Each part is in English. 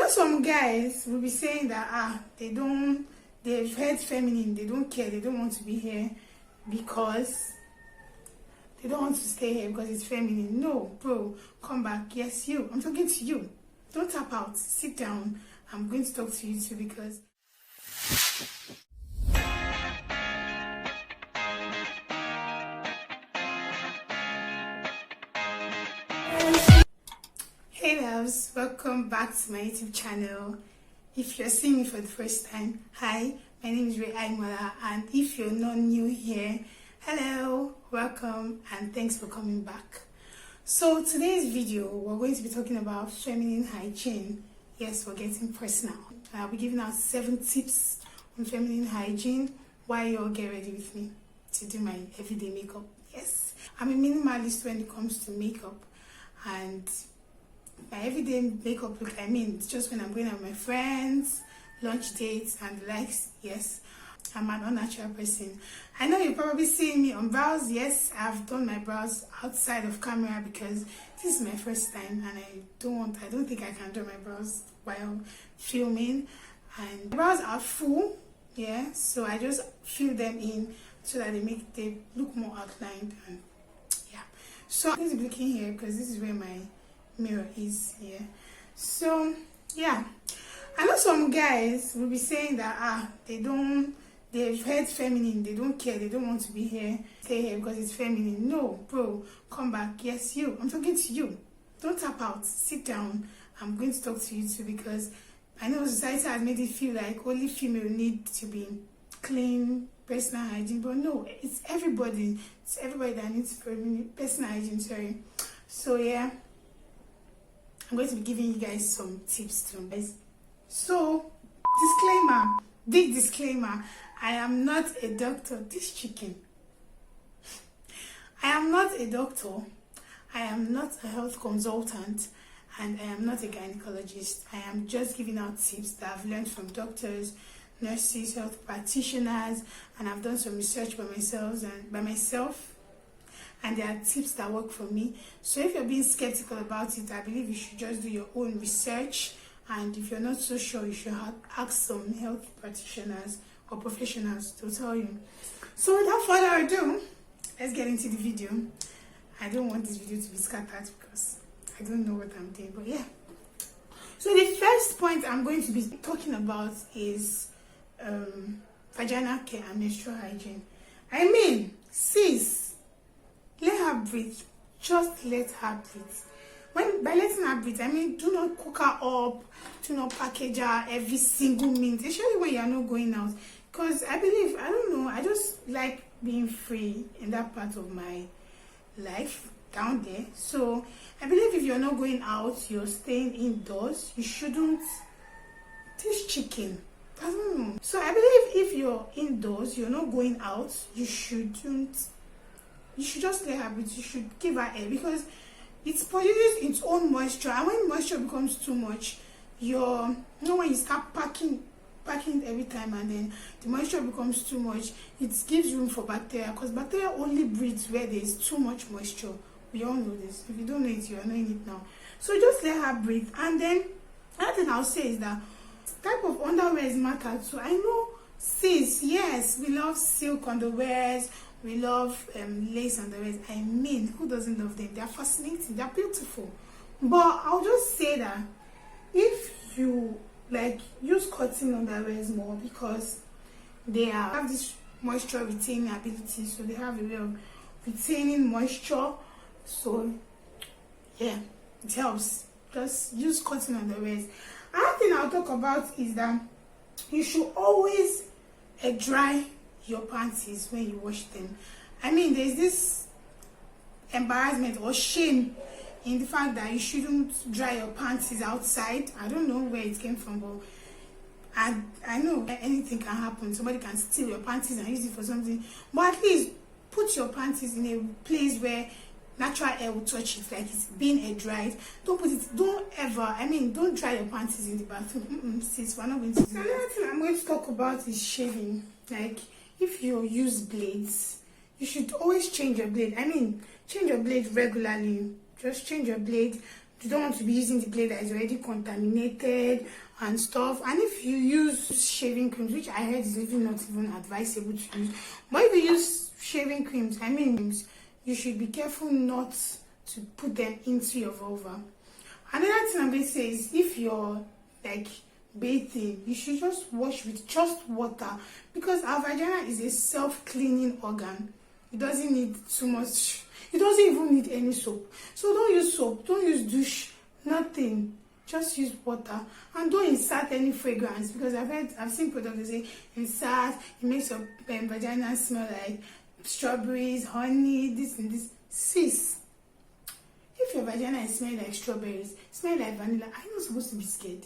some guys will be saying that they've heard feminine, they don't care, they don't want to be here because they don't want to stay here because it's feminine. No, bro, come back. Yes, you. I'm talking to you. Don't tap out. Sit down. I'm going to talk to you too because hey loves, welcome back to my YouTube channel. If you're seeing me for the first time, hi, my name is Aimola, and if you're not new here, hello, welcome, and thanks for coming back. So today's video, we're going to be talking about feminine hygiene. Yes, we're getting personal. I'll be giving out 7 tips on feminine hygiene while you all get ready with me to do my everyday makeup. Yes, I'm a minimalist when it comes to makeup, and my everyday makeup look, it's just when I'm going out with my friends, lunch dates and the likes. Yes, I'm an unnatural person. I know you're probably seeing me on brows. Yes, I've done my brows outside of camera because this is my first time and I don't think I can do my brows while filming. And my brows are full, yeah, so I just fill them in so that they look more outlined. And yeah, so I'm going to be looking here because this is where my mirror is here. So yeah, I know some guys will be saying that they've heard feminine, they don't care, they don't want to be here, stay here because it's feminine. No, bro, come back. Yes, you. I'm talking to you. Don't tap out. Sit down. I'm going to talk to you too because I know society has made it feel like only female need to be clean, personal hygiene, but no, it's everybody. It's everybody that needs personal hygiene. Sorry. So yeah, I'm going to be giving you guys some tips too, guys. So, disclaimer, big disclaimer, I am not a doctor. This chicken. I am not a doctor. I am not a health consultant, and I am not a gynecologist. I am just giving out tips that I've learned from doctors, nurses, health practitioners, and I've done some research by myself, and there are tips that work for me. So if you're being skeptical about it, I believe you should just do your own research, and if you're not so sure, you should ask some health practitioners or professionals to tell you. So without further ado, let's get into the video. I don't want this video to be scattered because I don't know what I'm doing, but yeah. So the first point I'm going to be talking about is vaginal care and menstrual hygiene. Sis, let her breathe. Just let her breathe. By letting her breathe, do not cook her up, do not package her every single minute, especially when you are not going out. Because I just like being free in that part of my life down there. So I believe if you're not going out, you're staying indoors, you shouldn't. This chicken, I don't know. So I believe if you're indoors, you're not going out, you should just let her breathe. You should give her air because it produces its own moisture, and when moisture becomes too much, when you start packing every time and then the moisture becomes too much, it gives room for bacteria, because bacteria only breeds where there is too much moisture. We all know this. If you don't know it, you are knowing it now. So just let her breathe. And then another thing I'll say is that type of underwears matter. So I know, sis, yes, we love silk underwears, we love lace underwears. Who doesn't love them? They are fascinating, they are beautiful. But I'll just say that if you use cotton underwears more, because they have this moisture retaining ability, so they have a way of retaining moisture. So yeah, it helps. Just use cotton underwears. Another thing I'll talk about is that you should always dry your panties when you wash them. There's this embarrassment or shame in the fact that you shouldn't dry your panties outside. I don't know where it came from, but I know anything can happen. Somebody can steal your panties and use it for something. But at least put your panties in a place where natural air will touch it, like it's being air dried. Don't dry your panties in the bathroom. Sis, we're not going to do that. Another thing I'm going to talk about is shaving. If you use blades, you should always change your blade. Change your blade regularly. Just change your blade. You don't want to be using the blade that is already contaminated and stuff. And if you use shaving creams, which I heard is even not even advisable to use, but if you use shaving creams, you should be careful not to put them into your vulva. Another thing I'm going to say is, if you're like bathing, you should just wash with just water, because our vagina is a self-cleaning organ. It doesn't need too much. It doesn't even need any soap. So don't use soap, don't use douche, nothing. Just use water, and don't insert any fragrance, because I've seen products that say insert, it makes your vagina smell like strawberries, honey, this and this. Sis, if your vagina is smelling like strawberries, smelling like vanilla, are you not supposed to be scared?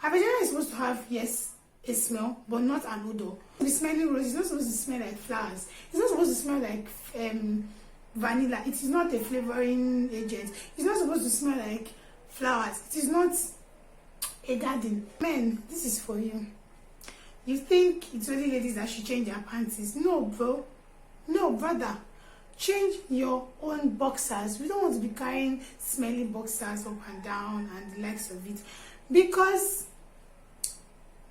Our vagina is supposed to have, yes, a smell, but not an odor. The smelling rose is not supposed to smell like flowers. It's not supposed to smell like vanilla. It is not a flavoring agent. It's not supposed to smell like flowers. It is not a garden. Men, this is for you. You think it's only ladies that should change their panties? No, bro. No, brother. Change your own boxers. We don't want to be carrying smelly boxers up and down and the likes of it, because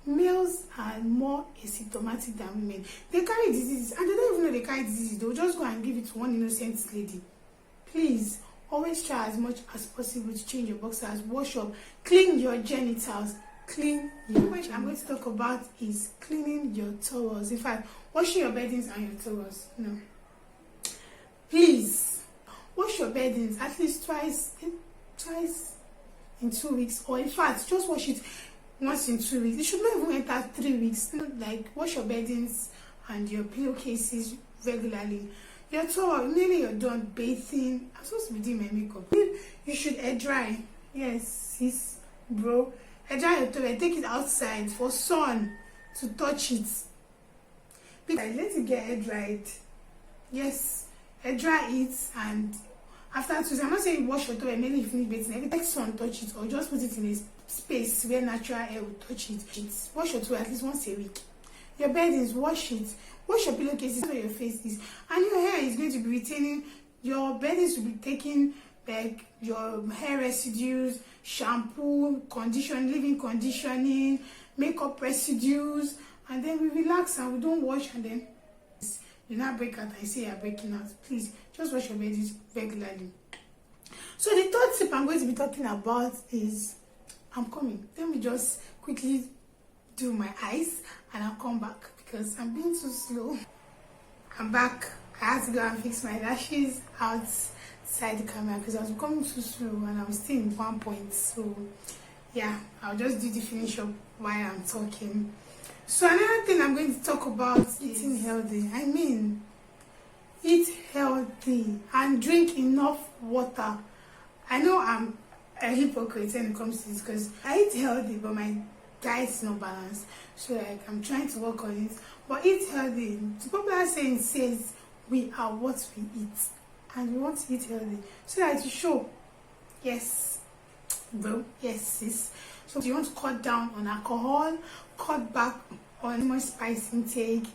males are more asymptomatic than women. They carry diseases, and they don't even know they carry diseases. They'll just go and give it to one innocent lady. Please, always try as much as possible to change your boxers, wash up, clean your genitals, clean your... Which I'm going to talk about is cleaning your towels. In fact, washing your beddings and your towels. No. Please, wash your beddings at least twice in 2 weeks, or in fact, just wash it once in 2 weeks. It should not even enter 3 weeks. Like, wash your beddings and your pillowcases regularly. Your towel, nearly you're done bathing. I'm supposed to be doing my makeup. You should air dry. Yes, sis, bro. Air dry your towel. Take it outside for sun to touch it. Let it get air dried. Yes, air dry it, and after 2 days, I'm not saying wash your towel maybe you finish bathing. Every time sun touch it, or just put it in a space where natural air will touch it. Wash your towel at least once a week. Your beddings, wash it. Wash your pillowcases where your face is, and your hair is going to be retaining. Your beddings will be taking like your hair residues, shampoo, leave-in conditioning, makeup residues, and then we relax and we don't wash, and then you now break out and say you're breaking out. Please, just wash your beddings regularly. So the third tip I'm going to be talking about is, I'm coming. Let me just quickly do my eyes and I'll come back, because I'm being too slow. I'm back. I had to go and fix my lashes outside the camera because I was becoming too slow and I'm still in 1 point. So yeah, I'll just do the finish up while I'm talking. So another thing I'm going to talk about is eating healthy. Eat healthy and drink enough water. I know I'm a hypocrite when it comes to this, because I eat healthy but my diet is not balanced. So like, I'm trying to work on it. But eat healthy. The popular saying says we are what we eat, and we want to eat healthy so that you show. Yes, bro. Yes, sis. So you want to cut down on alcohol, cut back on more spice intake,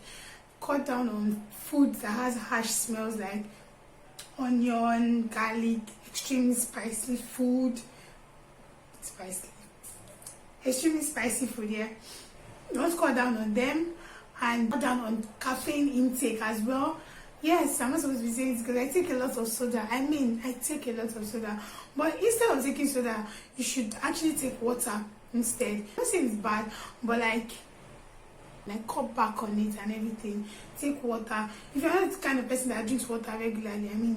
cut down on food that has harsh smells like onion, garlic, extremely spicy food. Extremely spicy food, yeah. You want to cut down on them and cut down on caffeine intake as well. Yes, I'm not supposed to be saying this because I take a lot of soda. I take a lot of soda. But instead of taking soda, you should actually take water instead. I'm not saying it's bad, but like cut back on it and everything. Take water. If you're not the kind of person that drinks water regularly,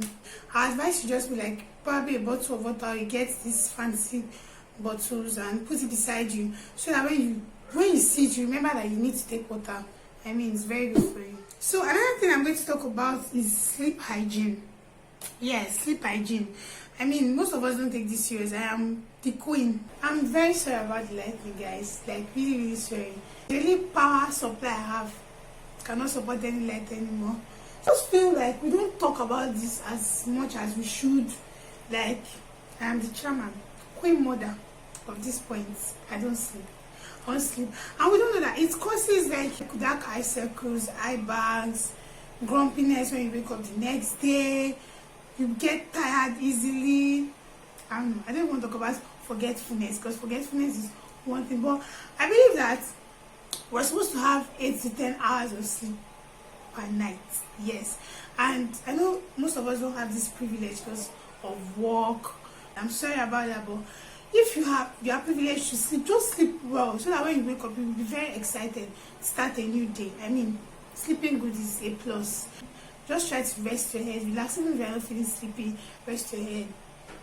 our advice should just be like probably a bottle of water. You get these fancy bottles and put it beside you, so that when you see it, you remember that you need to take water. It's very good for you. So another thing I'm going to talk about is sleep hygiene. Yes, sleep hygiene. Most of us don't take this serious. I am the queen. I'm very sorry about the lighting, guys. Like, really, really sorry. The only power supply I have cannot support any light anymore. I just feel like we don't talk about this as much as we should. Like, I am the chairman, queen mother of this point. I don't sleep. I don't sleep. And we don't know that it causes like dark eye circles, eye bags, grumpiness when you wake up the next day. You get tired easily. I don't know. I don't want to talk about forgetfulness, because forgetfulness is one thing, but I believe that we're supposed to have 8 to 10 hours of sleep per night. Yes, and I know most of us don't have this privilege because of work. I'm sorry about that, but if you are privileged to sleep, just sleep well, so that when you wake up, you'll be very excited to start a new day. I mean, sleeping good is a plus. Just try to rest your head, relax. Even if you're not feeling sleepy, rest your head,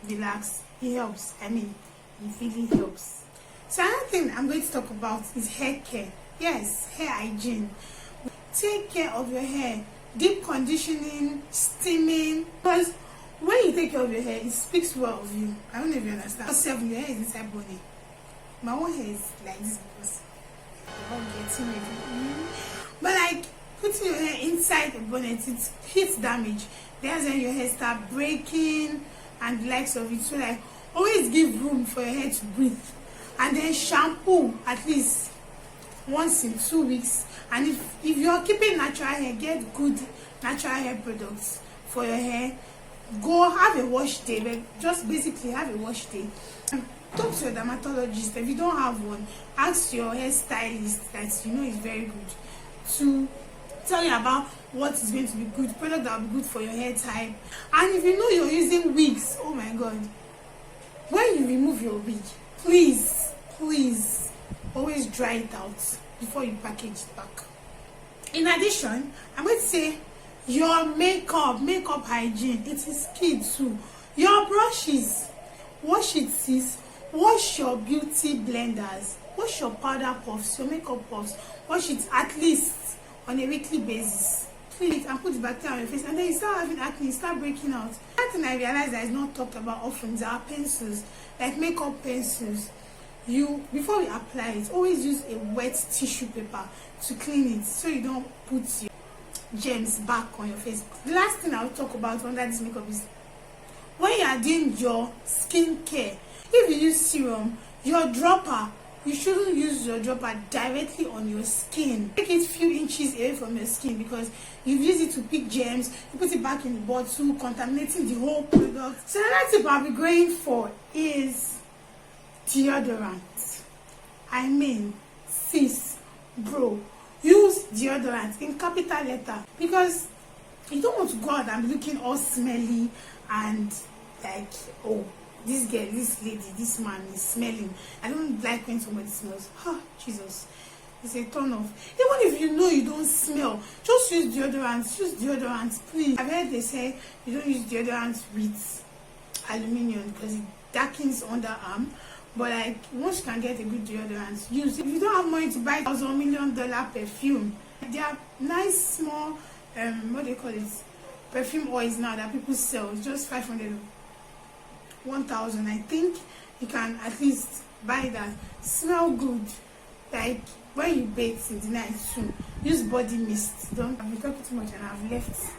relax. It helps. I mean, it really helps. So another thing I'm going to talk about is hair care. Yes, hair hygiene. Take care of your hair. Deep conditioning, steaming, because when you take care of your hair, it speaks well of you. I don't know if you understand. Because your hair is inside body. My own hair is like this because I'm getting ready. But like putting your hair inside the bonnet, it hits damage. That's when your hair start breaking and the likes of it. So like always give room for your hair to breathe. And then shampoo at least once in 2 weeks. And if you're keeping natural hair, get good natural hair products for your hair. Go have a wash day, but just basically have a wash day. Talk to your dermatologist. If you don't have one, ask your hairstylist that you know is very good to tell you about what is going to be good, product that will be good for your hair type. And if you know you're using wigs, oh my god, when you remove your wig, please always dry it out before you package it back. In addition, I'm going to say your makeup hygiene. It is key too. Your brushes, wash it, sis. Wash your beauty blenders, wash your powder puffs, your makeup puffs, wash it at least on a weekly basis. Please, and put the bacteria on your face, and then you start having acne, you start breaking out. One thing I realized that is not talked about often is our pencils, like makeup pencils. Before you apply it, always use a wet tissue paper to clean it so you don't put your germs back on your face. The last thing I'll talk about under this makeup is when you are doing your skincare. If you use serum, your dropper, you shouldn't use your dropper directly on your skin. Take it a few inches away from your skin because you've used it to pick germs, you put it back in the bottle, contaminating the whole product. So another tip I'll be going for is deodorant. I mean, sis, bro, use deodorant in capital letter, because you don't want to go out and be looking all smelly and like, oh, this girl, this lady, this man is smelling. I don't like when somebody smells. Jesus, it's a turn off. Even if you know you don't smell, just use deodorant. Use deodorant, please. I've heard they say you don't use deodorant with aluminium because it darkens underarm. But like, once you can get a good deodorant, use it. If you don't have money to buy $1 million perfume, there are nice small what do you call it, perfume oils now that people sell. It's just 500, 1,000. I think you can at least buy that. Smell good. Like when you bathe in the night too, use body mist. I've been talking too much and I've left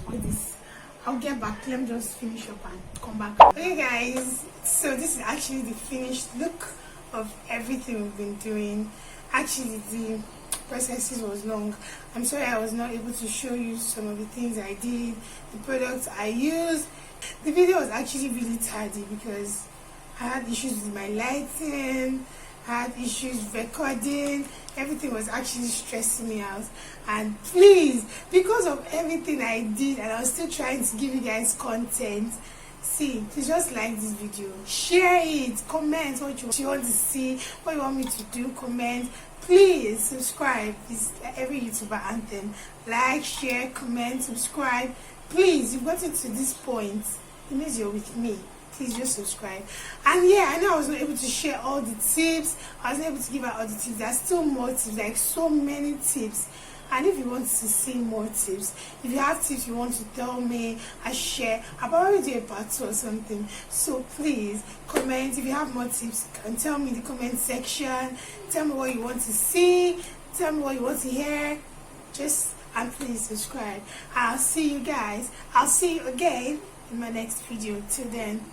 all this. I'll get back. Let me just finish up and come back. Okay guys, so this is actually the finished look of everything we've been doing. Actually the processes was long. I'm sorry I was not able to show you some of the things I did, the products I used. The video was actually really tardy because I had issues with my lighting, I had issues recording. Everything was actually stressing me out. And please, because of everything I did and I was still trying to give you guys content, please just like this video, share it, comment what you want to see, what you want me to do, comment. Please subscribe. It's every YouTuber anthem. Like, share, comment, subscribe. Please, you've gotten to this point, it means you're with me. Please just subscribe. And yeah, I know I was not able to share all the tips. I wasn't able to give out all the tips. There's still more tips, like so many tips. And if you want to see more tips, if you have tips you want to tell me, I share, I'll probably do a part 2 or something. So please comment. If you have more tips, you can tell me in the comment section. Tell me what you want to see, tell me what you want to hear. And please subscribe. I'll see you guys. I'll see you again in my next video. Till then.